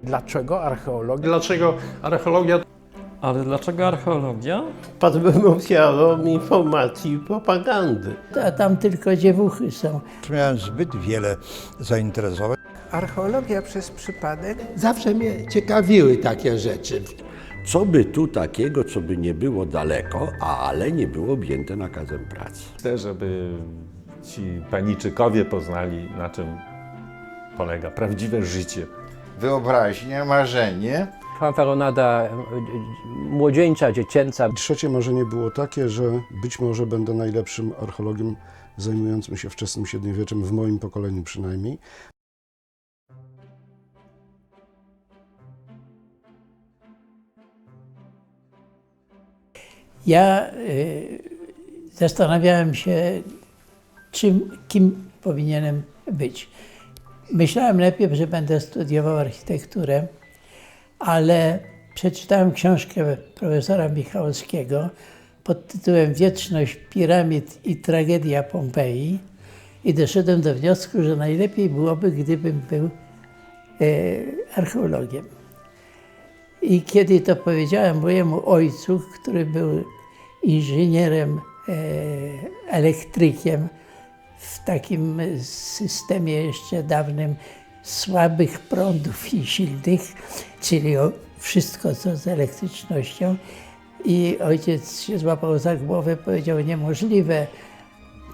Dlaczego archeologia? Dlaczego archeologia? Ale dlaczego archeologia? Pod ofiarą informacji i propagandy. A tam tylko dziewuchy są. Miałem zbyt wiele zainteresowań. Archeologia przez przypadek. Zawsze mnie ciekawiły takie rzeczy. Co by tu takiego, co by nie było daleko, ale nie było objęte nakazem pracy? Chcę, żeby ci paniczykowie poznali, na czym polega prawdziwe życie. Wyobraźnia, marzenie. Fanfaronada młodzieńcza, dziecięca. Trzecie marzenie było takie, że być może będę najlepszym archeologiem zajmującym się wczesnym średniowieczem, w moim pokoleniu przynajmniej. Ja zastanawiałem się, kim powinienem być. Myślałem najpierw, że będę studiował architekturę, ale przeczytałem książkę profesora Michałowskiego pod tytułem Wieczność piramid i tragedia Pompeji i doszedłem do wniosku, że najlepiej byłoby, gdybym był archeologiem. I kiedy to powiedziałem mojemu ojcu, który był inżynierem, elektrykiem w takim systemie jeszcze dawnym słabych prądów i silnych, czyli wszystko co z elektrycznością. I ojciec się złapał za głowę, powiedział: niemożliwe,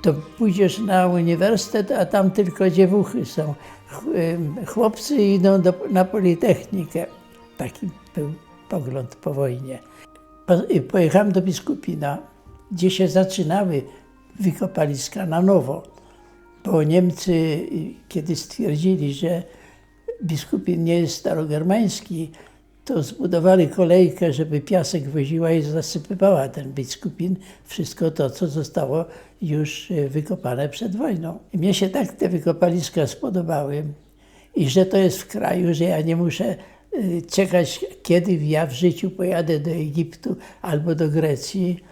to pójdziesz na uniwersytet, a tam tylko dziewuchy są. Chłopcy idą na Politechnikę. Taki był pogląd po wojnie. Pojechałem do Biskupina, gdzie się zaczynały wykopaliska na nowo, bo Niemcy, kiedy stwierdzili, że Biskupin nie jest starogermański, to zbudowali kolejkę, żeby piasek woziła i zasypywała ten Biskupin, wszystko to, co zostało już wykopane przed wojną. I mnie się tak te wykopaliska spodobały i że to jest w kraju, że ja nie muszę czekać, kiedy ja w życiu pojadę do Egiptu albo do Grecji,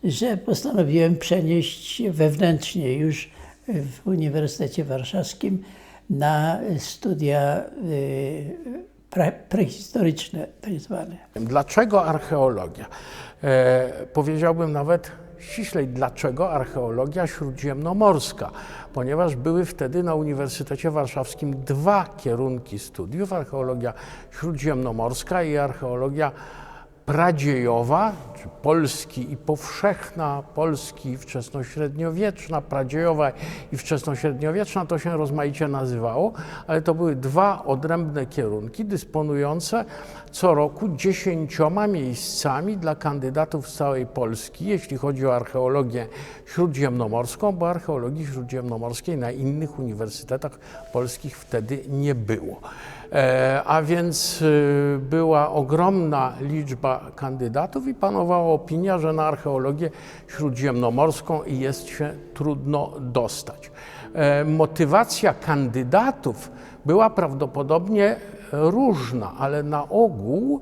że postanowiłem przenieść się wewnętrznie już w Uniwersytecie Warszawskim na studia prehistoryczne tak zwane. Dlaczego archeologia? Powiedziałbym nawet ściślej, dlaczego archeologia śródziemnomorska? Ponieważ były wtedy na Uniwersytecie Warszawskim dwa kierunki studiów: archeologia śródziemnomorska i archeologia pradziejowa, czy Polski i powszechna, Polski wczesnośredniowieczna, pradziejowa i wczesnośredniowieczna, to się rozmaicie nazywało, ale to były dwa odrębne kierunki dysponujące co roku 10 miejscami dla kandydatów z całej Polski, jeśli chodzi o archeologię śródziemnomorską, bo archeologii śródziemnomorskiej na innych uniwersytetach polskich wtedy nie było. A więc była ogromna liczba kandydatów i panowała opinia, że na archeologię śródziemnomorską jest się trudno dostać. Motywacja kandydatów była prawdopodobnie różna, ale na ogół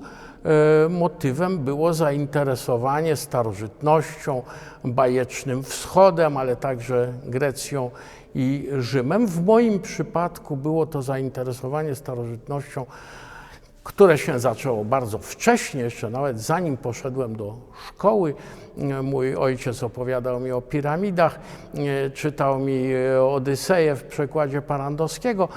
motywem było zainteresowanie starożytnością, bajecznym wschodem, ale także Grecją i Rzymem. W moim przypadku było to zainteresowanie starożytnością, które się zaczęło bardzo wcześnie, jeszcze nawet zanim poszedłem do szkoły. Mój ojciec opowiadał mi o piramidach, czytał mi Odyseję w przekładzie Parandowskiego.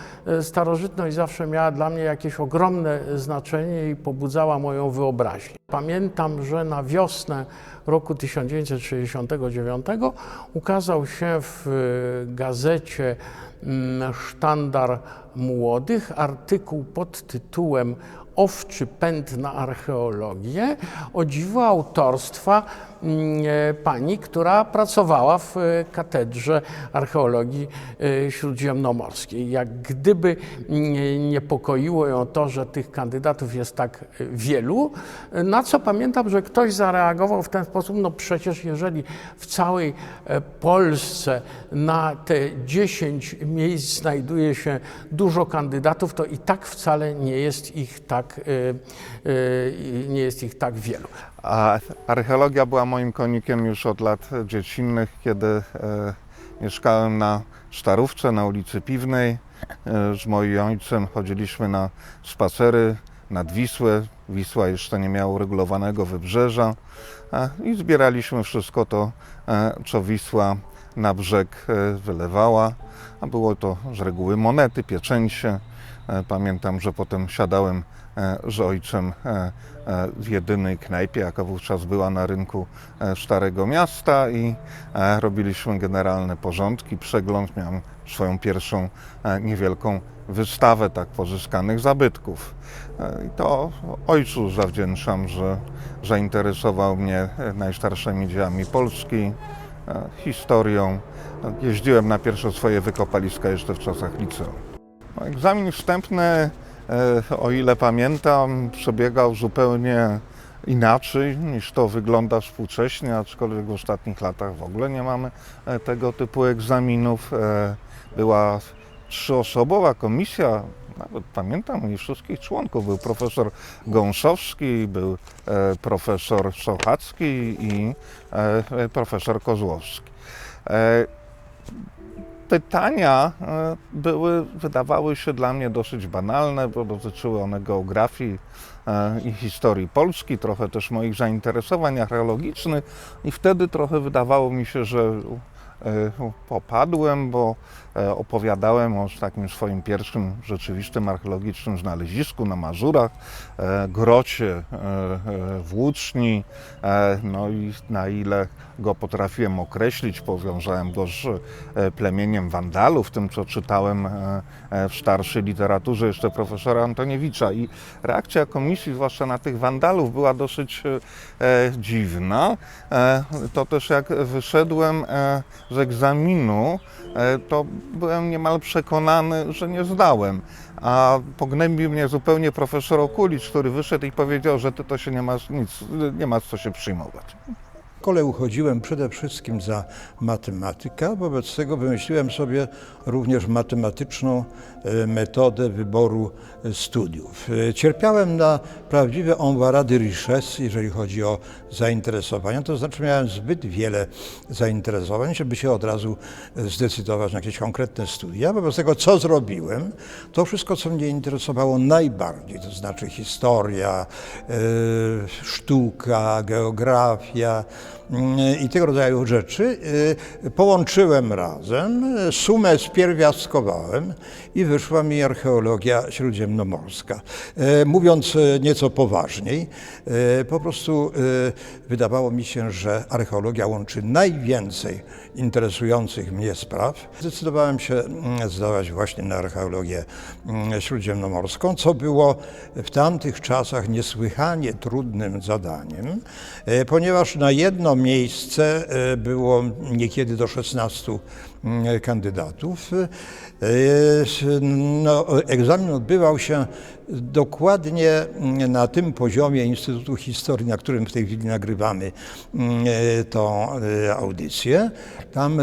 Starożytność zawsze miała dla mnie jakieś ogromne znaczenie i pobudzała moją wyobraźnię. Pamiętam, że na wiosnę roku 1969 ukazał się w gazecie Sztandar Młodych artykuł pod tytułem Owczy pęd na archeologię, o dziwo autorstwa pani, która pracowała w katedrze archeologii śródziemnomorskiej. Jak gdyby niepokoiło ją to, że tych kandydatów jest tak wielu, na co pamiętam, że ktoś zareagował w ten sposób: no przecież jeżeli w całej Polsce na te 10 miejsc znajduje się dużo kandydatów, to i tak wcale nie jest ich tak wielu. A archeologia była moim konikiem już od lat dziecinnych, kiedy mieszkałem na Starówce, na ulicy Piwnej. Z moim ojcem chodziliśmy na spacery nad Wisłę. Wisła jeszcze nie miała uregulowanego wybrzeża i zbieraliśmy wszystko to, co Wisła na brzeg wylewała, a było to z reguły monety, pieczęcie. Pamiętam, że potem siadałem z ojcem w jedynej knajpie, jaka wówczas była na rynku Starego Miasta i robiliśmy generalne porządki, przegląd. Miałem swoją pierwszą niewielką wystawę tak pozyskanych zabytków. I to ojcu zawdzięczam, że zainteresował mnie najstarszymi dziełami Polski, historią. Jeździłem na pierwsze swoje wykopaliska jeszcze w czasach liceum. Egzamin wstępny, o ile pamiętam, przebiegał zupełnie inaczej niż to wygląda współcześnie, aczkolwiek w ostatnich latach w ogóle nie mamy tego typu egzaminów. Była 3-osobowa komisja, nawet pamiętam ich wszystkich członków. Był profesor Gąsowski, był profesor Sochacki i profesor Kozłowski. Pytania wydawały się dla mnie dosyć banalne, bo dotyczyły one geografii i historii Polski, trochę też moich zainteresowań archeologicznych i wtedy trochę wydawało mi się, że popadłem, bo opowiadałem o takim swoim pierwszym rzeczywistym archeologicznym znalezisku na Mazurach, grocie w Łuczni, no i na ile go potrafiłem określić, powiązałem go z plemieniem Wandalów, tym co czytałem w starszej literaturze jeszcze profesora Antoniewicza i reakcja komisji, zwłaszcza na tych Wandalów, była dosyć dziwna. To też jak wyszedłem z egzaminu, to byłem niemal przekonany, że nie zdałem. A pognębił mnie zupełnie profesor Okulicz, który wyszedł i powiedział, że ty to się nie ma co się przyjmować. W szkole uchodziłem przede wszystkim za matematyka, wobec tego wymyśliłem sobie również matematyczną metodę wyboru studiów. Cierpiałem na prawdziwe embarras de richesse, jeżeli chodzi o zainteresowania, to znaczy miałem zbyt wiele zainteresowań, żeby się od razu zdecydować na jakieś konkretne studia. Wobec tego co zrobiłem? To wszystko, co mnie interesowało najbardziej, to znaczy historia, sztuka, geografia, i tego rodzaju rzeczy połączyłem razem, sumę spierwiastkowałem i wyszła mi archeologia śródziemnomorska. Mówiąc nieco poważniej, po prostu wydawało mi się, że archeologia łączy najwięcej interesujących mnie spraw. Zdecydowałem się zdawać właśnie na archeologię śródziemnomorską, co było w tamtych czasach niesłychanie trudnym zadaniem, ponieważ na jedno miejsce było niekiedy do 16 kandydatów. No, egzamin odbywał się dokładnie na tym poziomie Instytutu Historii, na którym w tej chwili nagrywamy tą audycję. Tam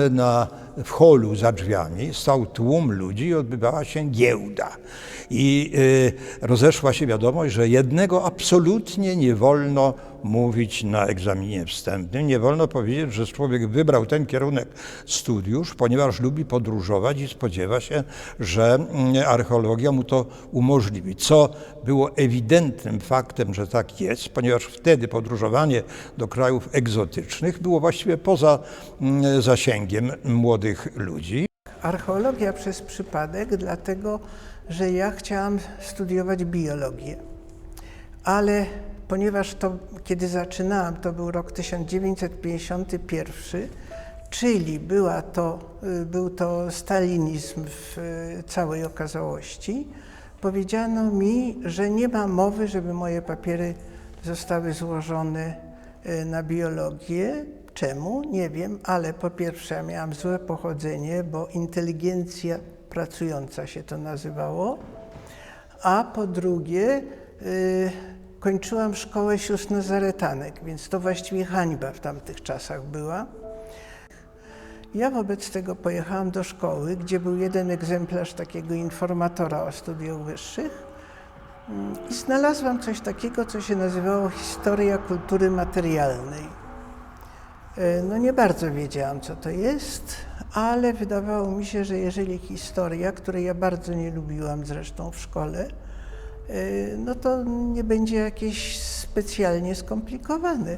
w holu za drzwiami stał tłum ludzi i odbywała się giełda. I rozeszła się wiadomość, że jednego absolutnie nie wolno mówić na egzaminie wstępnym. Nie wolno powiedzieć, że człowiek wybrał ten kierunek studiów, ponieważ lubi podróżować i spodziewa się, że archeologia mu to umożliwi. Co było ewidentnym faktem, że tak jest, ponieważ wtedy podróżowanie do krajów egzotycznych było właściwie poza zasięgiem młodych ludzi. Archeologia przez przypadek, dlatego że ja chciałam studiować biologię, ale ponieważ kiedy zaczynałam, to był rok 1951, czyli był to stalinizm w całej okazałości, powiedziano mi, że nie ma mowy, żeby moje papiery zostały złożone na biologię. Czemu? Nie wiem, ale po pierwsze ja miałam złe pochodzenie, bo inteligencja pracująca się to nazywało, a po drugie kończyłam szkołę sióstr nazaretanek, więc to właściwie hańba w tamtych czasach była. Ja wobec tego pojechałam do szkoły, gdzie był jeden egzemplarz takiego informatora o studiach wyższych i znalazłam coś takiego, co się nazywało Historia kultury materialnej. No nie bardzo wiedziałam, co to jest, ale wydawało mi się, że jeżeli historia, której ja bardzo nie lubiłam zresztą w szkole, no to nie będzie jakieś specjalnie skomplikowane.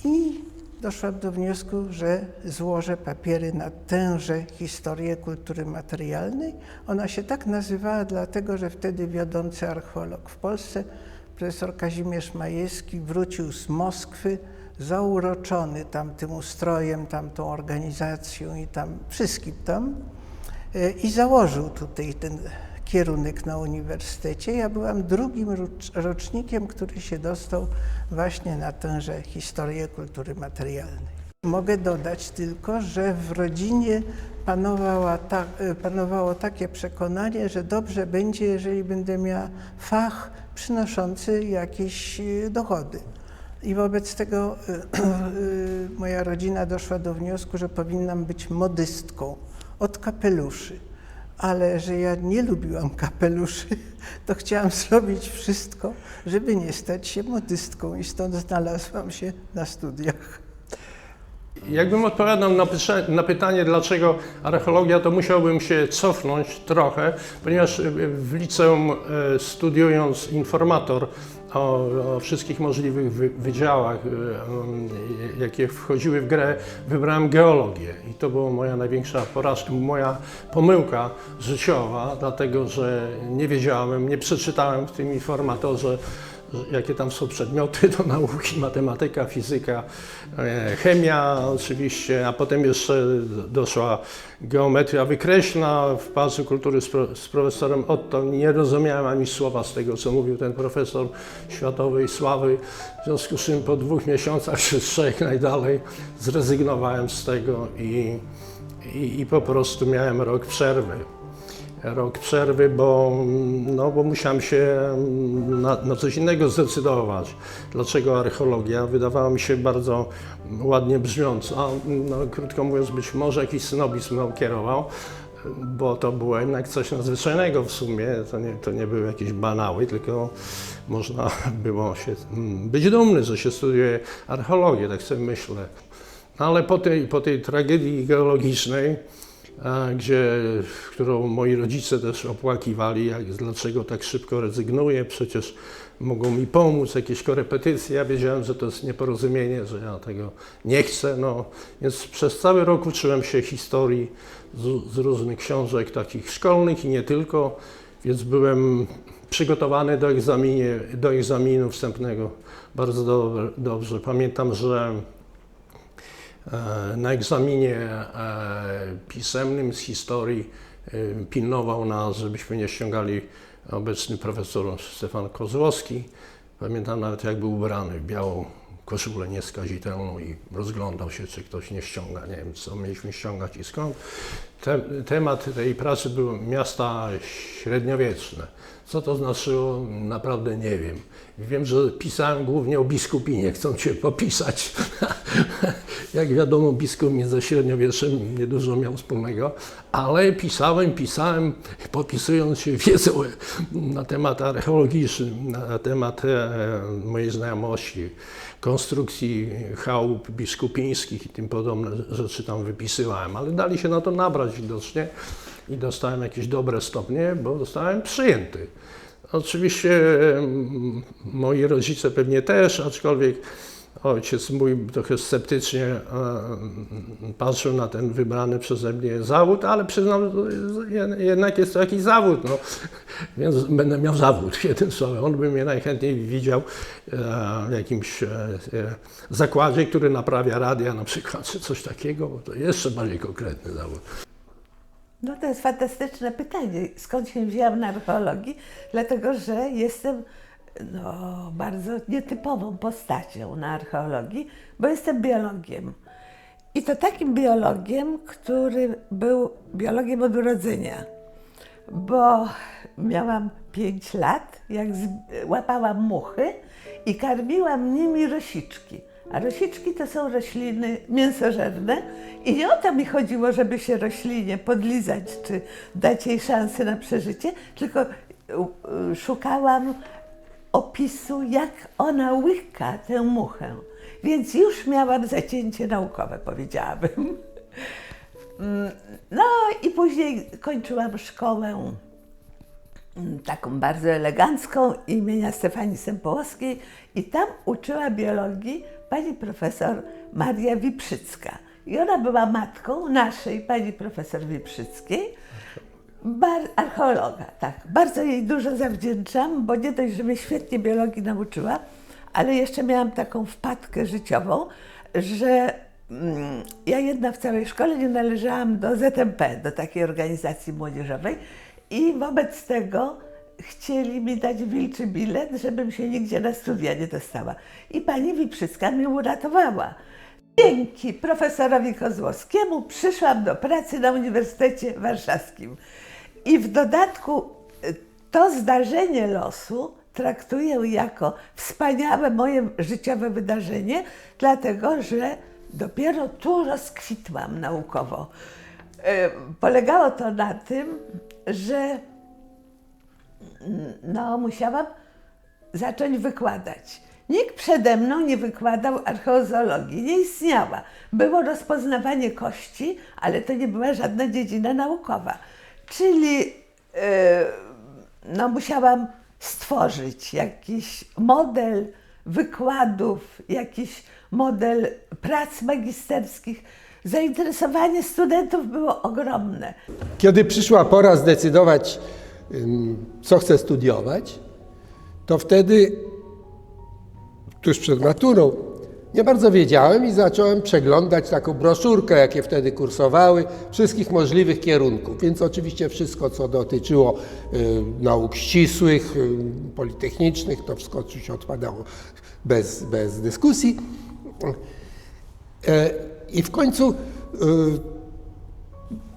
I doszłam do wniosku, że złożę papiery na tęże historię kultury materialnej. Ona się tak nazywała dlatego, że wtedy wiodący archeolog w Polsce, profesor Kazimierz Majewski, wrócił z Moskwy zauroczony tamtym ustrojem, tamtą organizacją i tam wszystkim tam i założył tutaj ten kierunek na uniwersytecie. Ja byłam drugim rocznikiem, który się dostał właśnie na tęże historię kultury materialnej. Mogę dodać tylko, że w rodzinie panowało takie przekonanie, że dobrze będzie, jeżeli będę miała fach przynoszący jakieś dochody. I wobec tego moja rodzina doszła do wniosku, że powinnam być modystką od kapeluszy. Ale że ja nie lubiłam kapeluszy, to chciałam zrobić wszystko, żeby nie stać się modystką i stąd znalazłam się na studiach. Jakbym odpowiadał na pytanie, dlaczego archeologia, to musiałbym się cofnąć trochę, ponieważ w liceum, studiując informator o wszystkich możliwych wydziałach, jakie wchodziły w grę, wybrałem geologię. I to była moja największa porażka, moja pomyłka życiowa, dlatego że nie wiedziałem, nie przeczytałem w tym informatorze, jakie tam są przedmioty do nauki, matematyka, fizyka, chemia oczywiście, a potem jeszcze doszła geometria wykreślna w Pałacu Kultury z profesorem Otto. Nie rozumiałem ani słowa z tego, co mówił ten profesor światowej sławy. W związku z czym po 2 miesiącach czy 3 najdalej zrezygnowałem z tego i po prostu miałem rok przerwy, bo musiałem się na coś innego zdecydować. Dlaczego archeologia? Wydawała mi się bardzo ładnie brzmiąca. Krótko mówiąc, być może jakiś snobizm mną kierował, bo to było jednak coś nadzwyczajnego w sumie. To nie były jakieś banały, tylko można było się być dumny, że się studiuje archeologię, tak sobie myślę. Ale po tej tragedii geologicznej, którą moi rodzice też opłakiwali, dlaczego tak szybko rezygnuję, przecież mogą mi pomóc, jakieś korepetycje. Ja wiedziałem, że to jest nieporozumienie, że ja tego nie chcę. Więc przez cały rok uczyłem się historii z różnych książek takich szkolnych i nie tylko, więc byłem przygotowany do egzaminu wstępnego bardzo dobrze. Pamiętam, że na egzaminie pisemnym z historii pilnował nas, żebyśmy nie ściągali obecny profesor Stefan Kozłowski. Pamiętam nawet, jak był ubrany w białą koszulę nieskazitelną i rozglądał się, czy ktoś nie ściąga. Nie wiem, co mieliśmy ściągać i skąd. Temat tej pracy był miasta średniowieczne. Co to znaczyło, naprawdę nie wiem. Wiem, że pisałem głównie o biskupinie, chcą cię popisać. Jak wiadomo, biskup ze średniowieczem niedużo miał wspólnego, ale pisałem, popisując się wiedzą na temat archeologiczny, na temat mojej znajomości, konstrukcji chałup biskupińskich i tym podobne rzeczy tam wypisywałem, ale dali się na to nabrać widocznie i dostałem jakieś dobre stopnie, bo zostałem przyjęty. Oczywiście moi rodzice pewnie też, aczkolwiek ojciec mój trochę sceptycznie patrzył na ten wybrany przeze mnie zawód, ale przyznam, że jednak jest to jakiś zawód, więc będę miał zawód, jednym słowem. On by mnie najchętniej widział w jakimś zakładzie, który naprawia radia na przykład, czy coś takiego, bo to jeszcze bardziej konkretny zawód. No to jest fantastyczne pytanie, skąd się wzięłam na archeologii, dlatego że jestem bardzo nietypową postacią na archeologii, bo jestem biologiem. I to takim biologiem, który był biologiem od urodzenia, bo miałam 5 lat, jak łapałam muchy i karmiłam nimi rosiczki. A rosiczki to są rośliny mięsożerne i nie o to mi chodziło, żeby się roślinie podlizać czy dać jej szansę na przeżycie, tylko szukałam opisu, jak ona łyka tę muchę. Więc już miałam zacięcie naukowe, powiedziałabym. No i później kończyłam szkołę taką bardzo elegancką imienia Stefanii Sępołowskiej i tam uczyła biologii pani profesor Maria Wiprzycka. I ona była matką naszej pani profesor Wiprzyckiej, archeologa, tak. Bardzo jej dużo zawdzięczam, bo nie dość, że mnie świetnie biologii nauczyła, ale jeszcze miałam taką wpadkę życiową, że ja jedna w całej szkole nie należałam do ZMP, do takiej organizacji młodzieżowej i wobec tego chcieli mi dać wilczy bilet, żebym się nigdzie na studia nie dostała. I pani Wiprzycka mnie uratowała. Dzięki profesorowi Kozłowskiemu przyszłam do pracy na Uniwersytecie Warszawskim. I w dodatku to zdarzenie losu traktuję jako wspaniałe moje życiowe wydarzenie, dlatego że dopiero tu rozkwitłam naukowo. Polegało to na tym, że musiałam zacząć wykładać. Nikt przede mną nie wykładał archeozoologii, nie istniała. Było rozpoznawanie kości, ale to nie była żadna dziedzina naukowa. Czyli musiałam stworzyć jakiś model wykładów, jakiś model prac magisterskich. Zainteresowanie studentów było ogromne. Kiedy przyszła pora zdecydować, co chcę studiować, to wtedy, tuż przed maturą, nie bardzo wiedziałem i zacząłem przeglądać taką broszurkę, jakie wtedy kursowały, wszystkich możliwych kierunków. Więc oczywiście wszystko, co dotyczyło nauk ścisłych, politechnicznych, to wszystko oczywiście odpadało bez dyskusji. I w końcu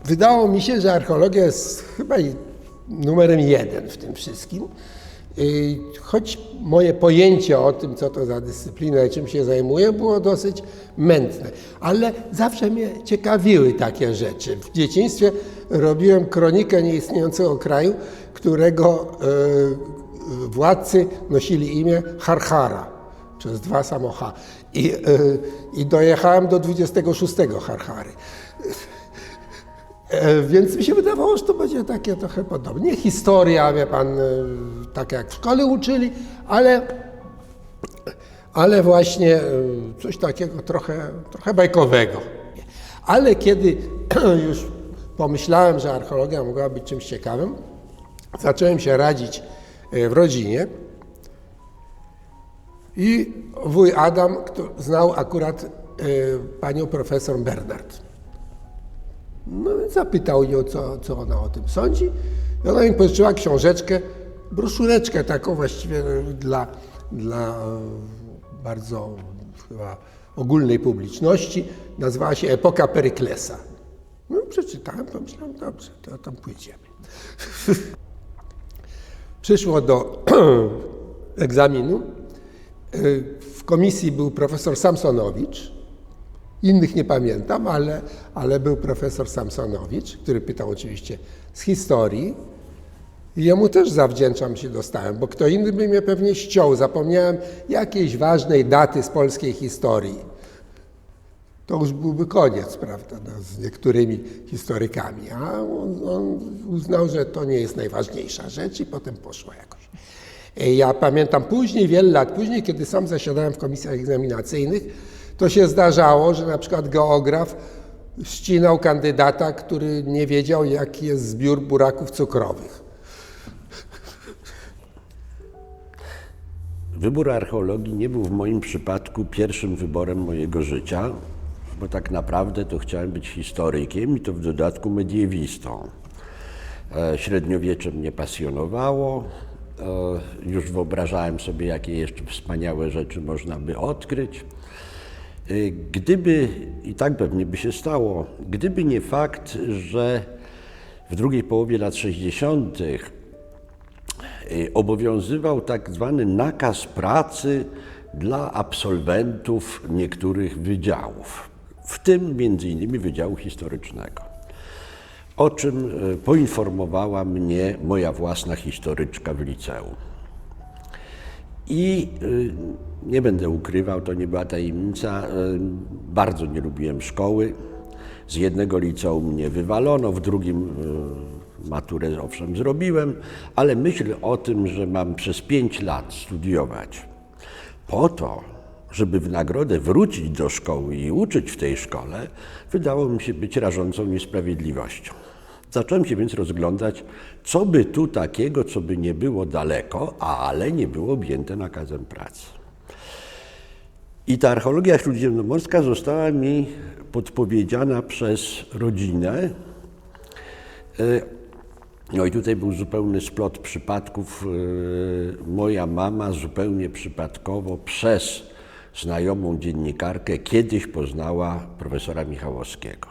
wydało mi się, że archeologia jest chyba numerem 1 w tym wszystkim. Choć moje pojęcie o tym, co to za dyscyplina i czym się zajmuję, było dosyć mętne. Ale zawsze mnie ciekawiły takie rzeczy. W dzieciństwie robiłem kronikę nieistniejącego kraju, którego władcy nosili imię Harhara, przez 2 samo H. I dojechałem do 26 Harhary. Więc mi się wydawało, że to będzie takie trochę podobnie. Nie historia, wie pan, tak jak w szkole uczyli, ale właśnie coś takiego trochę bajkowego. Ale kiedy już pomyślałem, że archeologia mogła być czymś ciekawym, zacząłem się radzić w rodzinie i wuj Adam znał akurat panią profesor Bernard. No więc zapytał ją, co ona o tym sądzi. I ona mi pożyczyła książeczkę, broszureczkę taką właściwie dla bardzo chyba ogólnej publiczności. Nazywała się Epoka Peryklesa. No przeczytałem, pomyślałem, dobrze, to tam pójdziemy. Przyszło do egzaminu. W komisji był profesor Samsonowicz. Innych nie pamiętam, ale był profesor Samsonowicz, który pytał oczywiście z historii. I jemu też zawdzięczam się dostałem, bo kto inny by mnie pewnie ściął. Zapomniałem jakiejś ważnej daty z polskiej historii. To już byłby koniec, prawda, z niektórymi historykami. A on uznał, że to nie jest najważniejsza rzecz i potem poszło jakoś. Ja pamiętam później, wiele lat później, kiedy sam zasiadałem w komisjach egzaminacyjnych, to się zdarzało, że na przykład geograf ścinał kandydata, który nie wiedział, jaki jest zbiór buraków cukrowych. Wybór archeologii nie był w moim przypadku pierwszym wyborem mojego życia, bo tak naprawdę to chciałem być historykiem i to w dodatku mediewistą. Średniowiecze mnie pasjonowało, już wyobrażałem sobie, jakie jeszcze wspaniałe rzeczy można by odkryć. Gdyby, i tak pewnie by się stało, gdyby nie fakt, że w drugiej połowie lat 60. obowiązywał tak zwany nakaz pracy dla absolwentów niektórych wydziałów, w tym między innymi Wydziału Historycznego, o czym poinformowała mnie moja własna historyczka w liceum. I nie będę ukrywał, to nie była tajemnica, bardzo nie lubiłem szkoły. Z jednego liceum mnie wywalono, w drugim maturę owszem zrobiłem, ale myśl o tym, że mam przez 5 lat studiować po to, żeby w nagrodę wrócić do szkoły i uczyć w tej szkole, wydało mi się być rażącą niesprawiedliwością. Zacząłem się więc rozglądać, co by tu takiego, co by nie było daleko, ale nie było objęte nakazem pracy. I ta archeologia śródziemnomorska została mi podpowiedziana przez rodzinę. No i tutaj był zupełny splot przypadków. Moja mama zupełnie przypadkowo przez znajomą dziennikarkę kiedyś poznała profesora Michałowskiego.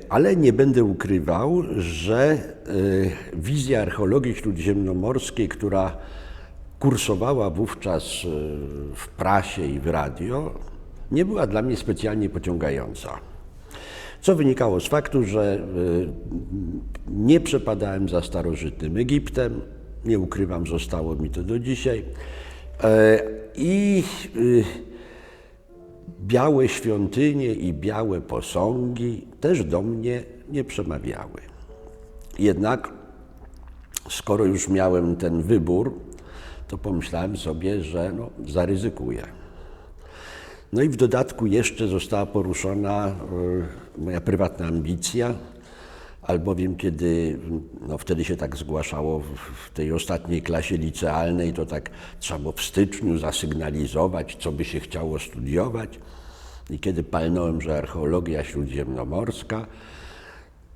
Ale nie będę ukrywał, że wizja archeologii śródziemnomorskiej, która kursowała wówczas w prasie i w radio, nie była dla mnie specjalnie pociągająca. Co wynikało z faktu, że nie przepadałem za starożytnym Egiptem, nie ukrywam, zostało mi to do dzisiaj, i białe świątynie i białe posągi też do mnie nie przemawiały. Jednak skoro już miałem ten wybór, to pomyślałem sobie, że zaryzykuję. No i w dodatku jeszcze została poruszona moja prywatna ambicja, albowiem kiedy, wtedy się tak zgłaszało w tej ostatniej klasie licealnej, to tak trzeba było w styczniu zasygnalizować, co by się chciało studiować. I kiedy palnąłem, że archeologia śródziemnomorska,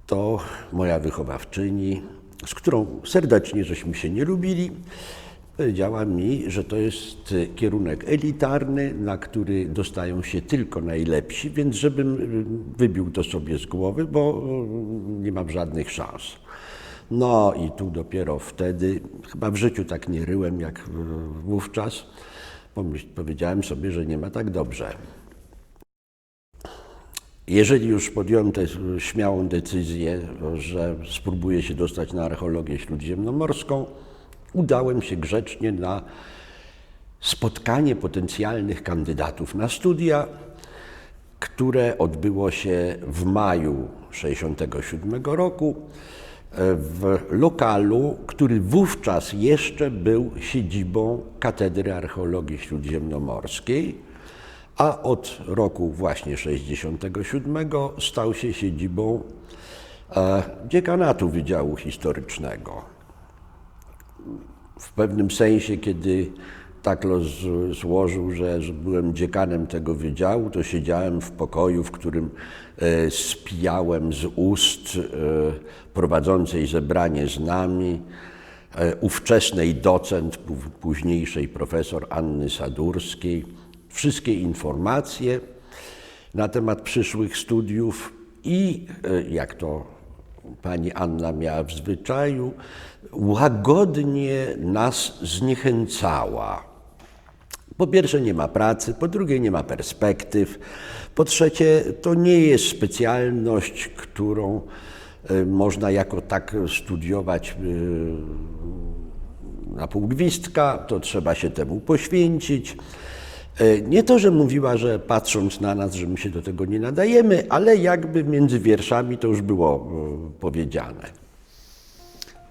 to moja wychowawczyni, z którą serdecznie żeśmy się nie lubili, powiedziała mi, że to jest kierunek elitarny, na który dostają się tylko najlepsi, więc żebym wybił to sobie z głowy, bo nie mam żadnych szans. No i tu dopiero wtedy, chyba w życiu tak nie ryłem jak wówczas, powiedziałem sobie, że nie ma tak dobrze. Jeżeli już podjąłem tę śmiałą decyzję, że spróbuję się dostać na archeologię śródziemnomorską, udałem się grzecznie na spotkanie potencjalnych kandydatów na studia, które odbyło się w maju 1967 roku w lokalu, który wówczas jeszcze był siedzibą Katedry Archeologii Śródziemnomorskiej, a od roku właśnie 1967 stał się siedzibą dziekanatu Wydziału Historycznego. W pewnym sensie, kiedy tak los złożył, że byłem dziekanem tego wydziału, to siedziałem w pokoju, w którym spijałem z ust prowadzącej zebranie z nami ówczesnej docent, późniejszej profesor Anny Sadurskiej, wszystkie informacje na temat przyszłych studiów i, jak to pani Anna miała w zwyczaju, łagodnie nas zniechęcała. Po pierwsze nie ma pracy, po drugie nie ma perspektyw, po trzecie to nie jest specjalność, którą można jako tak studiować na pół gwizdka, to trzeba się temu poświęcić. Nie to, że mówiła, że patrząc na nas, że my się do tego nie nadajemy, ale jakby między wierszami to już było powiedziane.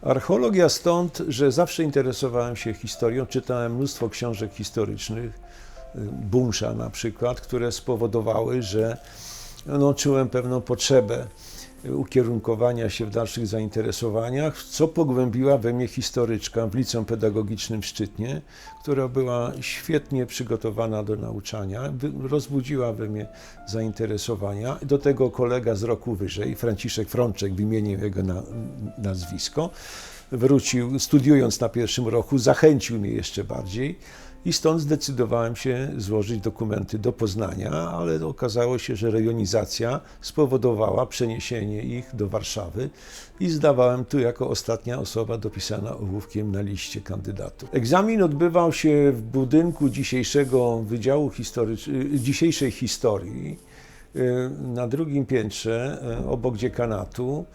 Archeologia stąd, że zawsze interesowałem się historią, czytałem mnóstwo książek historycznych, Bunsza na przykład, które spowodowały, że czułem pewną potrzebę ukierunkowania się w dalszych zainteresowaniach, co pogłębiła we mnie historyczka w Liceum Pedagogicznym w Szczytnie, która była świetnie przygotowana do nauczania, rozbudziła we mnie zainteresowania. Do tego kolega z roku wyżej, Franciszek Frączek, wymienił jego nazwisko, wrócił, studiując na pierwszym roku, zachęcił mnie jeszcze bardziej. I stąd zdecydowałem się złożyć dokumenty do Poznania, ale okazało się, że rejonizacja spowodowała przeniesienie ich do Warszawy i zdawałem tu jako ostatnia osoba dopisana ołówkiem na liście kandydatów. Egzamin odbywał się w budynku dzisiejszego Wydziału dzisiejszej historii na drugim piętrze obok dziekanatu.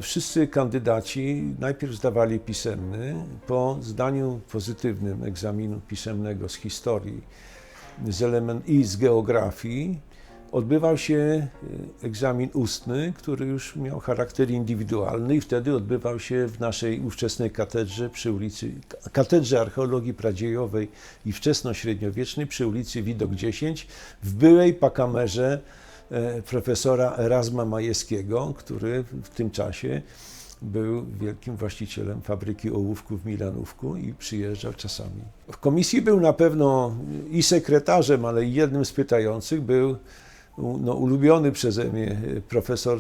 Wszyscy kandydaci najpierw zdawali pisemny, po zdaniu pozytywnym egzaminu pisemnego z historii i z geografii odbywał się egzamin ustny, który już miał charakter indywidualny i wtedy odbywał się w naszej ówczesnej katedrze Katedrze Archeologii Pradziejowej i Wczesnośredniowiecznej przy ulicy Widok 10 w byłej pakamerze profesora Erasma Majewskiego, który w tym czasie był wielkim właścicielem fabryki ołówków w Milanówku i przyjeżdżał czasami. W komisji był na pewno i sekretarzem, ale i jednym z pytających był ulubiony przeze mnie profesor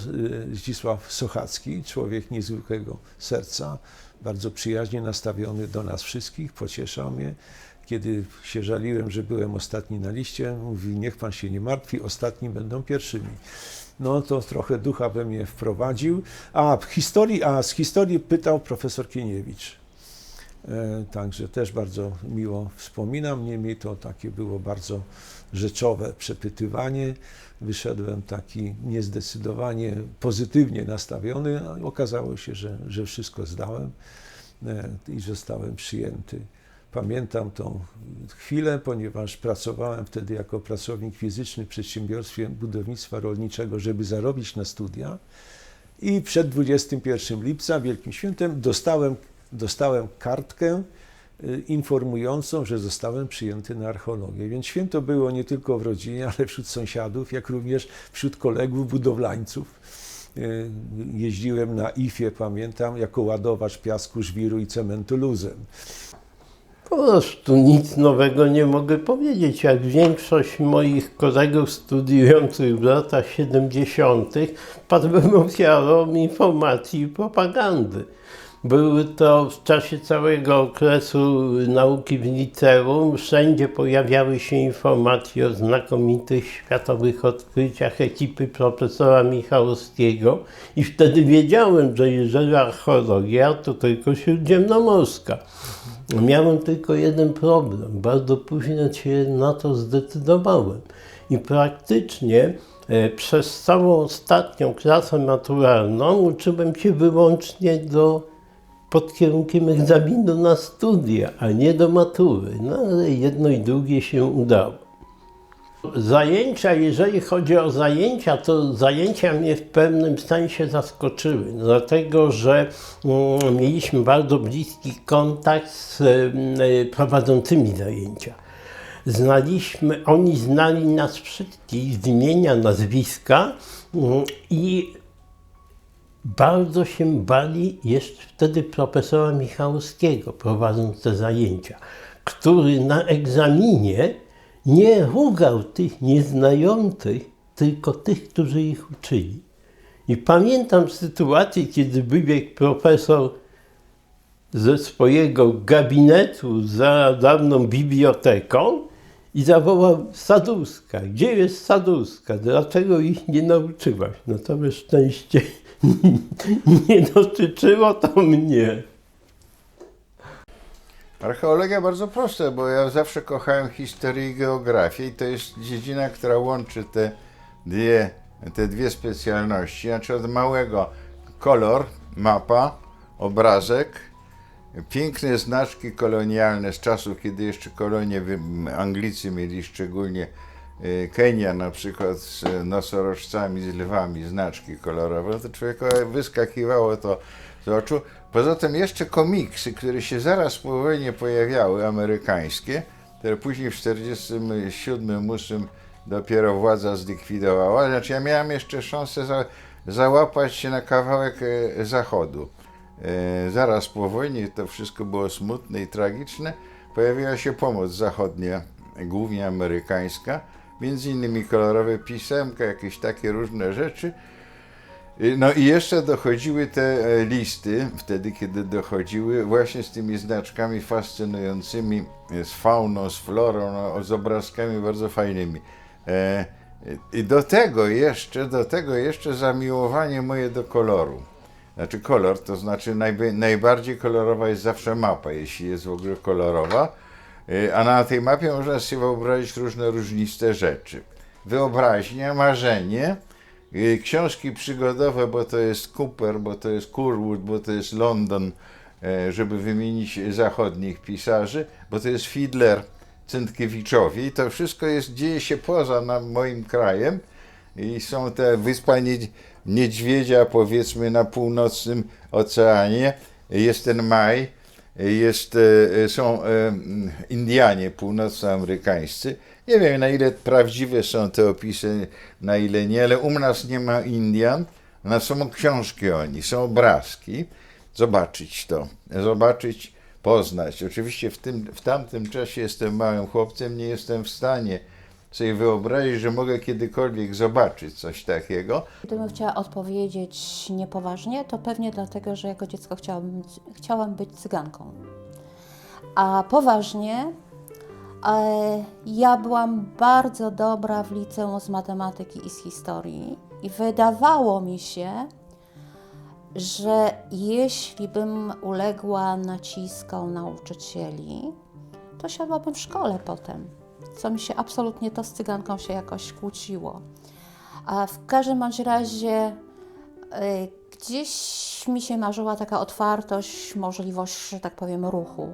Zdzisław Sochacki, człowiek niezwykłego serca, bardzo przyjaźnie nastawiony do nas wszystkich, pocieszał mnie. Kiedy się żaliłem, że byłem ostatni na liście, mówi: niech pan się nie martwi, ostatni będą pierwszymi. No to trochę ducha we mnie wprowadził. Z historii pytał profesor Kieniewicz. Także też bardzo miło wspominam. Niemniej to takie było bardzo rzeczowe przepytywanie. Wyszedłem taki niezdecydowanie pozytywnie nastawiony, a okazało się, że wszystko zdałem i zostałem przyjęty. Pamiętam tą chwilę, ponieważ pracowałem wtedy jako pracownik fizyczny w przedsiębiorstwie budownictwa rolniczego, żeby zarobić na studia. I przed 21 lipca, Wielkim Świętem, dostałem kartkę informującą, że zostałem przyjęty na archeologię. Więc święto było nie tylko w rodzinie, ale wśród sąsiadów, jak również wśród kolegów budowlańców. Jeździłem na IFie, pamiętam, jako ładowacz piasku, żwiru i cementu luzem. Po prostu nic nowego nie mogę powiedzieć. Jak większość moich kolegów studiujących w latach 70. padłem ofiarą informacji i propagandy. Były to w czasie całego okresu nauki w liceum. Wszędzie pojawiały się informacje o znakomitych światowych odkryciach ekipy profesora Michałowskiego i wtedy wiedziałem, że jeżeli archeologia, to tylko śródziemnomorska. Miałem tylko jeden problem. Bardzo późno się na to zdecydowałem. I praktycznie przez całą ostatnią klasę maturalną uczyłem się wyłącznie pod kierunkiem egzaminu na studia, a nie do matury. No ale jedno i drugie się udało. Zajęcia, jeżeli chodzi o zajęcia, to zajęcia mnie w pewnym sensie zaskoczyły, dlatego że mieliśmy bardzo bliski kontakt z prowadzącymi zajęcia. Oni znali nas wszystkich z imienia, nazwiska i bardzo się bali jeszcze wtedy profesora Michałowskiego, prowadząc te zajęcia, który na egzaminie nie rugał tych nieznających, tylko tych, którzy ich uczyli. I pamiętam sytuację, kiedy wybiegł profesor ze swojego gabinetu za dawną biblioteką i zawołał: Sadurska, gdzie jest Sadurska? Dlaczego ich nie nauczyłaś? No całe szczęście nie dotyczyło to mnie. Archeologia bardzo prosta, bo ja zawsze kochałem historię i geografię i to jest dziedzina, która łączy te dwie specjalności. Znaczy od małego kolor, mapa, obrazek, piękne znaczki kolonialne z czasów, kiedy jeszcze kolonie Anglicy mieli, szczególnie Kenia na przykład, z nosorożcami, z lwami, znaczki kolorowe, to człowiekowi wyskakiwało to z oczu. Poza tym jeszcze komiksy, które się zaraz po wojnie pojawiały, amerykańskie, które później w 1947-1948 dopiero władza zlikwidowała. Znaczy ja miałem jeszcze szansę załapać się na kawałek zachodu. Zaraz po wojnie to wszystko było smutne i tragiczne. Pojawiła się pomoc zachodnia, głównie amerykańska, między innymi kolorowe pisemka, jakieś takie różne rzeczy. No i jeszcze dochodziły te listy, wtedy kiedy dochodziły, właśnie z tymi znaczkami fascynującymi, z fauną, z florą, no, z obrazkami bardzo fajnymi. I do tego jeszcze zamiłowanie moje do koloru. Znaczy kolor, to znaczy najbardziej kolorowa jest zawsze mapa, jeśli jest w ogóle kolorowa, a na tej mapie można sobie wyobrazić różne różniste rzeczy. Wyobraźnia, marzenie, książki przygodowe, bo to jest Cooper, bo to jest Curwood, bo to jest London, żeby wymienić zachodnich pisarzy, bo to jest Fiedler Cyntkiewiczowi. I to wszystko dzieje się poza moim krajem, i są te wyspa Niedźwiedzia, powiedzmy, na północnym oceanie. Jest ten maj, są Indianie północnoamerykańscy. Nie wiem, na ile prawdziwe są te opisy, na ile nie, ale u nas nie ma Indian. Są książki o nich, są obrazki. Zobaczyć to, poznać. Oczywiście w tamtym czasie jestem małym chłopcem, nie jestem w stanie sobie wyobrazić, że mogę kiedykolwiek zobaczyć coś takiego. Gdybym chciała odpowiedzieć niepoważnie, to pewnie dlatego, że jako dziecko chciałam być cyganką. A poważnie, ja byłam bardzo dobra w liceum z matematyki i z historii i wydawało mi się, że jeśli bym uległa naciskom nauczycieli, to siadłabym w szkole potem, co mi się absolutnie to z cyganką się jakoś kłóciło. A w każdym bądź razie gdzieś mi się marzyła taka otwartość, możliwość, że tak powiem, ruchu.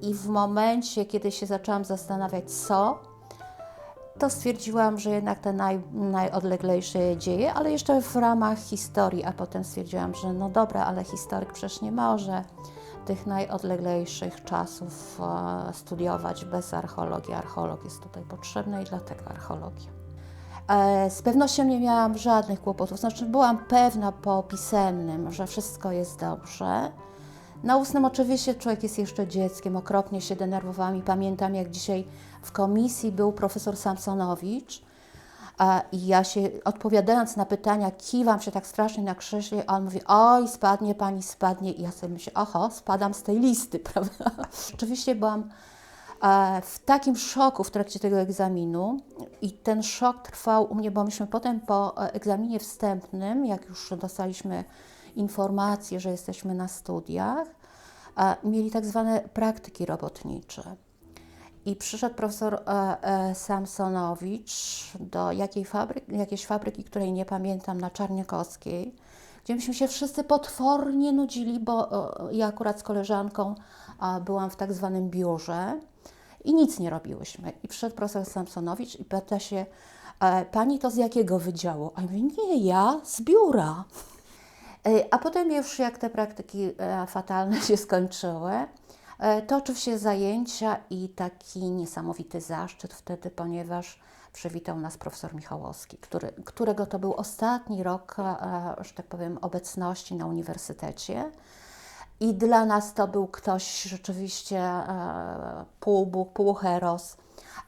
I w momencie, kiedy się zaczęłam zastanawiać to stwierdziłam, że jednak te najodleglejsze dzieje, ale jeszcze w ramach historii, a potem stwierdziłam, że no dobra, ale historyk przecież nie może tych najodleglejszych czasów studiować bez archeologii. Archeolog jest tutaj potrzebny i dlatego archeologia. Z pewnością nie miałam żadnych kłopotów, znaczy byłam pewna po pisemnym, że wszystko jest dobrze. Na ustnym oczywiście człowiek jest jeszcze dzieckiem, okropnie się denerwowałam i pamiętam, jak dzisiaj w komisji był profesor Samsonowicz i ja się, odpowiadając na pytania, kiwam się tak strasznie na krześle, a on mówi: oj, spadnie pani, spadnie. I ja sobie myślę: oho, spadam z tej listy, prawda? Rzeczywiście byłam w takim szoku w trakcie tego egzaminu i ten szok trwał u mnie, bo myśmy potem po egzaminie wstępnym, jak już dostaliśmy informację, że jesteśmy na studiach, mieli tak zwane praktyki robotnicze. I przyszedł profesor Samsonowicz do jakiejś fabryki, której nie pamiętam, na Czarniakowskiej, gdzie myśmy się wszyscy potwornie nudzili, bo ja akurat z koleżanką byłam w tak zwanym biurze i nic nie robiłyśmy. I przyszedł profesor Samsonowicz i pyta się: pani to z jakiego wydziału? A ja mówię: nie, ja z biura. A potem już jak te praktyki fatalne się skończyły, to oczywiście zajęcia i taki niesamowity zaszczyt wtedy, ponieważ przywitał nas profesor Michałowski, którego to był ostatni rok, że tak powiem, obecności na uniwersytecie. I dla nas to był ktoś rzeczywiście półbóg, półheros,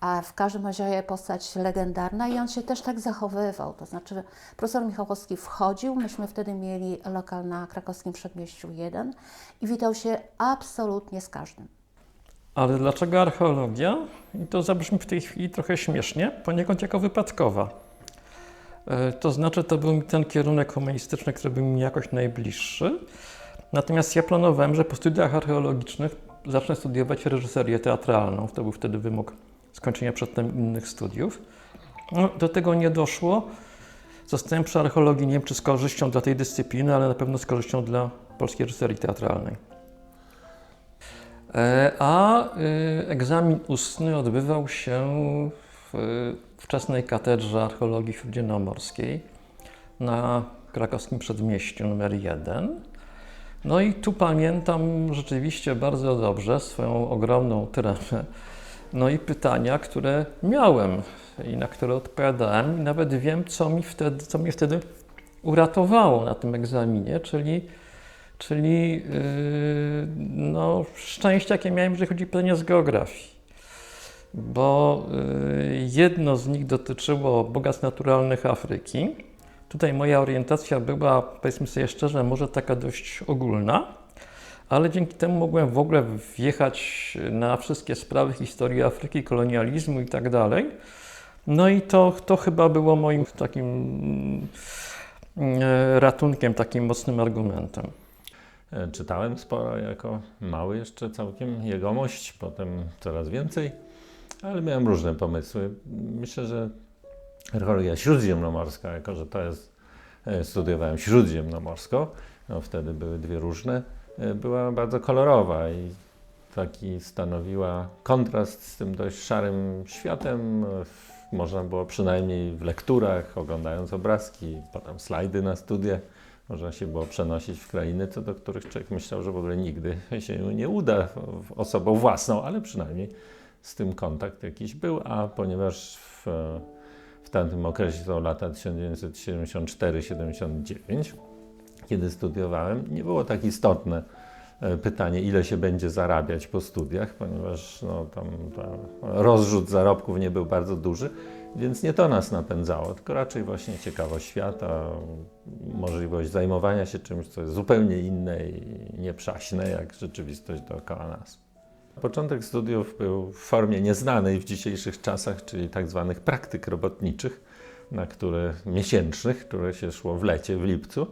a w każdym razie postać legendarna i on się też tak zachowywał. To znaczy profesor Michałowski wchodził, myśmy wtedy mieli lokal na Krakowskim Przedmieściu 1 i witał się absolutnie z każdym. Ale dlaczego archeologia? I to zabrzmi w tej chwili trochę śmiesznie, poniekąd jako wypadkowa. To znaczy, to był ten kierunek humanistyczny, który był mi jakoś najbliższy. Natomiast ja planowałem, że po studiach archeologicznych zacznę studiować reżyserię teatralną. To był wtedy wymóg skończenia przedtem innych studiów. No, do tego nie doszło. Zostałem przy archeologii, nie wiem czy z korzyścią dla tej dyscypliny, ale na pewno z korzyścią dla polskiej reżyserii teatralnej. Egzamin ustny odbywał się w wczesnej katedrze archeologii śródziemnomorskiej na Krakowskim Przedmieściu nr 1. No i tu pamiętam rzeczywiście bardzo dobrze swoją ogromną tremę, no i pytania, które miałem i na które odpowiadałem i nawet wiem, co mnie wtedy uratowało na tym egzaminie, czyli no, szczęście, jakie miałem, jeżeli chodzi o pytania z geografii. Bo jedno z nich dotyczyło bogactw naturalnych Afryki. Tutaj moja orientacja była, powiedzmy sobie szczerze, może taka dość ogólna, ale dzięki temu mogłem w ogóle wjechać na wszystkie sprawy historii Afryki, kolonializmu i tak dalej. No i to chyba było moim takim ratunkiem, takim mocnym argumentem. Czytałem sporo jako mały jeszcze całkiem jegomość, potem coraz więcej, ale miałem różne pomysły. Myślę, że archeologia śródziemnomorska, jako że to jest, studiowałem śródziemnomorsko, no wtedy były dwie różne, była bardzo kolorowa i taki stanowiła kontrast z tym dość szarym światem można było przynajmniej w lekturach, oglądając obrazki, potem slajdy na studiach, można się było przenosić w krainy, co do których człowiek myślał, że w ogóle nigdy się nie uda osobą własną, ale przynajmniej z tym kontakt jakiś był, a ponieważ w tamtym okresie, to lata 1974-79, kiedy studiowałem, nie było tak istotne pytanie, ile się będzie zarabiać po studiach, ponieważ no, tam rozrzut zarobków nie był bardzo duży, więc nie to nas napędzało, tylko raczej właśnie ciekawość świata, możliwość zajmowania się czymś, co jest zupełnie inne i nieprzaśne, jak rzeczywistość dookoła nas. Początek studiów był w formie nieznanej w dzisiejszych czasach, czyli tak zwanych praktyk robotniczych, miesięcznych, które się szło w lecie, w lipcu,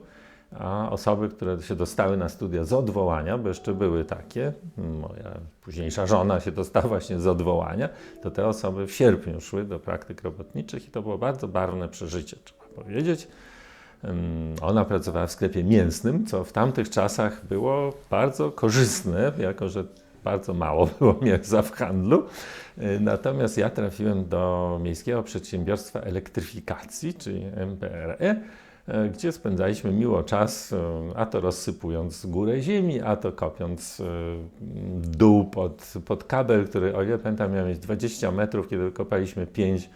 a osoby, które się dostały na studia z odwołania, bo jeszcze były takie, moja późniejsza żona się dostała właśnie z odwołania, to te osoby w sierpniu szły do praktyk robotniczych i to było bardzo barwne przeżycie, trzeba powiedzieć. Ona pracowała w sklepie mięsnym, co w tamtych czasach było bardzo korzystne, jako że bardzo mało było mięsa w handlu. Natomiast ja trafiłem do Miejskiego Przedsiębiorstwa Elektryfikacji, czyli MPRE, gdzie spędzaliśmy miło czas, a to rozsypując górę ziemi, a to kopiąc dół pod kabel, który, o ile pamiętam, miał mieć 20 metrów, kiedy kopaliśmy 5.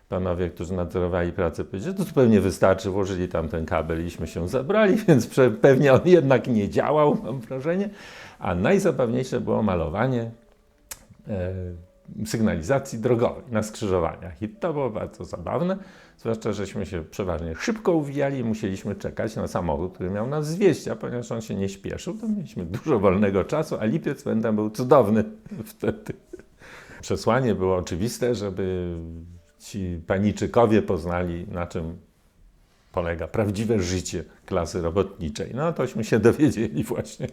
Panowie, którzy nadzorowali pracę, powiedzieli, że to zupełnie wystarczy, włożyli tam ten kabel iśmy się zabrali, więc pewnie on jednak nie działał, mam wrażenie. A najzabawniejsze było malowanie sygnalizacji drogowej na skrzyżowaniach. I to było bardzo zabawne, zwłaszcza, żeśmy się przeważnie szybko uwijali i musieliśmy czekać na samochód, który miał nas zwieźć, a ponieważ on się nie śpieszył, to mieliśmy dużo wolnego czasu, a lipiec, pamiętam, był cudowny wtedy. Przesłanie było oczywiste, żeby ci paniczykowie poznali, na czym polega prawdziwe życie klasy robotniczej. No tośmy się dowiedzieli właśnie.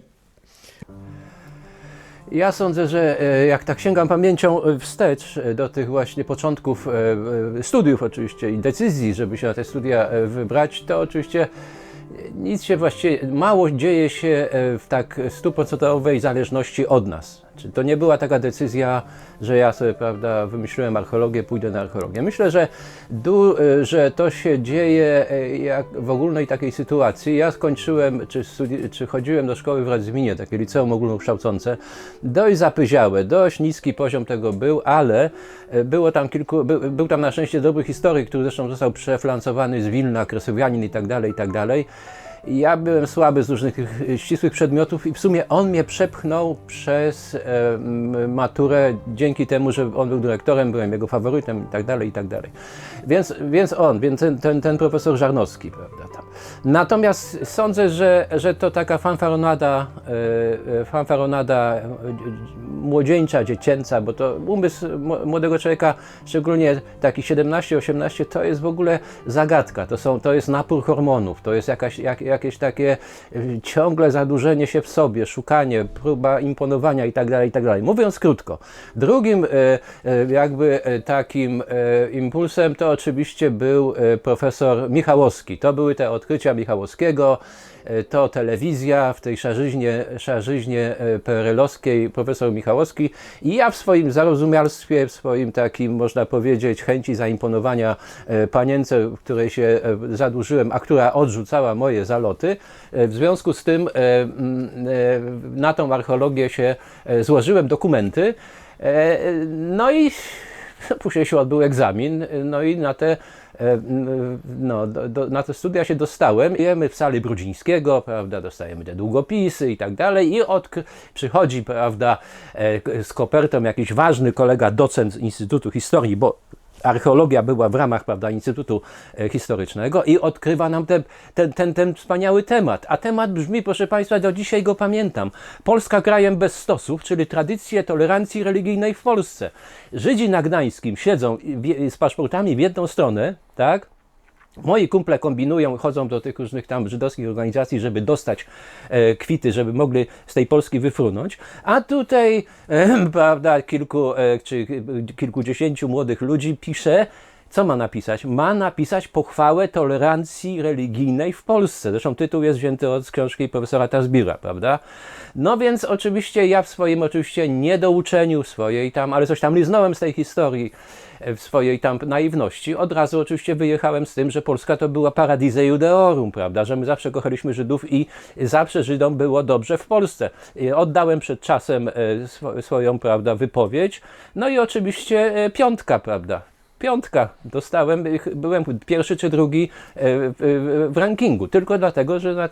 Ja sądzę, że jak tak sięgam pamięcią wstecz do tych właśnie początków studiów oczywiście i decyzji, żeby się na te studia wybrać, to oczywiście nic się właściwie, mało dzieje się w tak 100% zależności od nas. To nie była taka decyzja, że ja sobie, prawda, wymyśliłem archeologię, pójdę na archeologię. Myślę, że to się dzieje jak w ogólnej takiej sytuacji. Ja skończyłem, czy chodziłem do szkoły w Radziminie, takie liceum ogólnokształcące, dość zapyziałe, dość niski poziom tego był, ale było tam był tam na szczęście dobry historyk, który zresztą został przeflancowany z Wilna, Kresowianin i tak dalej. Ja byłem słaby z różnych ścisłych przedmiotów i w sumie on mnie przepchnął przez maturę dzięki temu, że on był dyrektorem, byłem jego faworytem i tak dalej. Więc ten profesor Żarnowski, prawda, tam. Natomiast sądzę, że to taka fanfaronada młodzieńcza, dziecięca, bo to umysł młodego człowieka, szczególnie taki 17-18, to jest w ogóle zagadka, to jest napór hormonów, to jest jakieś takie ciągle zanurzenie się w sobie, szukanie, próba imponowania i tak dalej. Mówiąc krótko, drugim jakby takim impulsem to oczywiście był profesor Michałowski. To były te odkrycia Michałowskiego, to telewizja w tej szarzyźnie PRL-owskiej, profesor Michałowski. I ja w swoim zarozumialstwie, w swoim takim, można powiedzieć, chęci zaimponowania panience, w której się zadłużyłem, a która odrzucała moje zaloty, w związku z tym na tą archeologię się złożyłem dokumenty. No i później się odbył egzamin, no i na te studia się dostałem. Jemy w sali Brudzińskiego, prawda, dostajemy te długopisy i tak dalej i przychodzi, prawda, z kopertą jakiś ważny kolega, docent z Instytutu Historii, bo archeologia była w ramach, prawda, Instytutu Historycznego i odkrywa nam ten wspaniały temat. A temat brzmi, proszę Państwa, do dzisiaj go pamiętam. Polska krajem bez stosów, czyli tradycje tolerancji religijnej w Polsce. Żydzi na Gdańskim siedzą z paszportami w jedną stronę, tak? Moi kumple kombinują, chodzą do tych różnych tam żydowskich organizacji, żeby dostać kwity, żeby mogli z tej Polski wyfrunąć, a tutaj, prawda, kilkudziesięciu młodych ludzi pisze Co ma napisać? Ma napisać pochwałę tolerancji religijnej w Polsce. Zresztą tytuł jest wzięty od książki profesora Tasbira, prawda? No więc oczywiście ja w swoim niedouczeniu swojej tam, ale coś tam liznąłem z tej historii, w swojej tam naiwności, od razu oczywiście wyjechałem z tym, że Polska to była paradise Judeorum, prawda, że my zawsze kochaliśmy Żydów i zawsze Żydom było dobrze w Polsce. Oddałem przed czasem swoją, prawda, wypowiedź, no i oczywiście piątka, prawda. Piątka dostałem, byłem pierwszy czy drugi w rankingu, tylko dlatego, że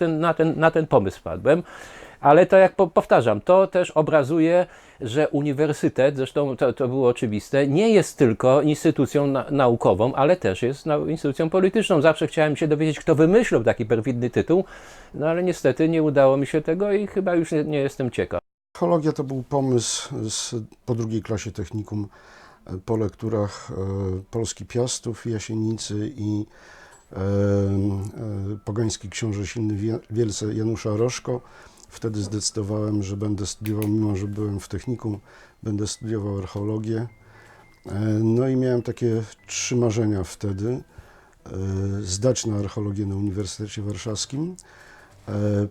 na ten pomysł wpadłem. Ale to, jak powtarzam, to też obrazuje, że uniwersytet, zresztą to było oczywiste, nie jest tylko instytucją naukową, ale też jest instytucją polityczną. Zawsze chciałem się dowiedzieć, kto wymyślił taki perfidny tytuł, no ale niestety nie udało mi się tego i chyba już nie jestem ciekaw. Archeologia to był pomysł po drugiej klasie technikum, po lekturach Polski Piastów, Jasienicy i Pogański Książę Silny Wielce Janusza Rożko. Wtedy zdecydowałem, że będę studiował, mimo że byłem w technikum, będę studiował archeologię. No i miałem takie 3 marzenia wtedy. Zdać na archeologię na Uniwersytecie Warszawskim.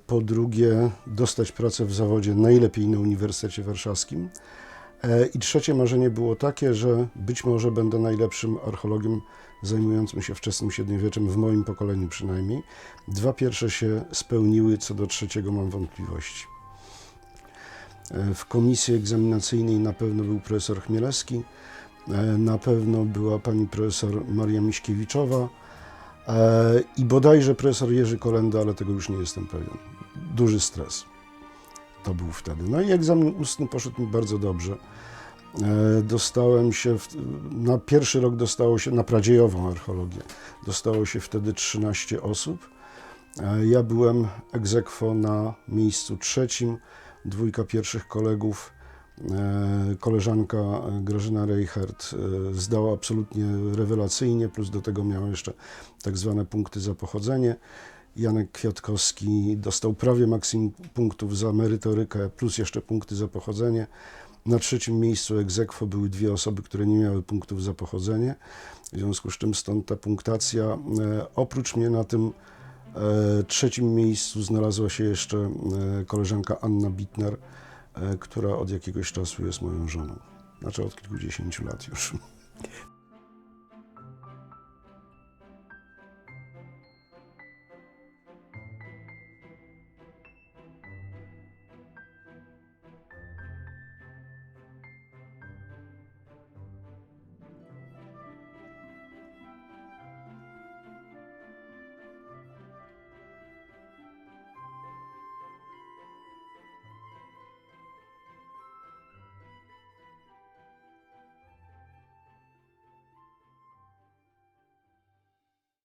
Po drugie, dostać pracę w zawodzie najlepiej na Uniwersytecie Warszawskim. I trzecie marzenie było takie, że być może będę najlepszym archeologiem zajmującym się wczesnym średniowieczem, w moim pokoleniu przynajmniej. 2 pierwsze się spełniły, co do trzeciego mam wątpliwości. W komisji egzaminacyjnej na pewno był profesor Chmielewski, na pewno była pani profesor Maria Miśkiewiczowa i bodajże profesor Jerzy Kolenda, ale tego już nie jestem pewien. Duży stres to był wtedy. No i egzamin ustny poszedł mi bardzo dobrze. Dostałem się, na pierwszy rok dostało się, na pradziejową archeologię, dostało się wtedy 13 osób. Ja byłem ex aequo na miejscu 3, 2 pierwszych kolegów, koleżanka Grażyna Reichert zdała absolutnie rewelacyjnie, plus do tego miała jeszcze tak zwane punkty za pochodzenie. Janek Kwiatkowski dostał prawie maksimum punktów za merytorykę, plus jeszcze punkty za pochodzenie. Na 3. miejscu ex aequo były 2 osoby, które nie miały punktów za pochodzenie. W związku z czym stąd ta punktacja. Oprócz mnie na tym 3. miejscu znalazła się jeszcze koleżanka Anna Bittner, która od jakiegoś czasu jest moją żoną. Znaczy od kilkudziesięciu lat już.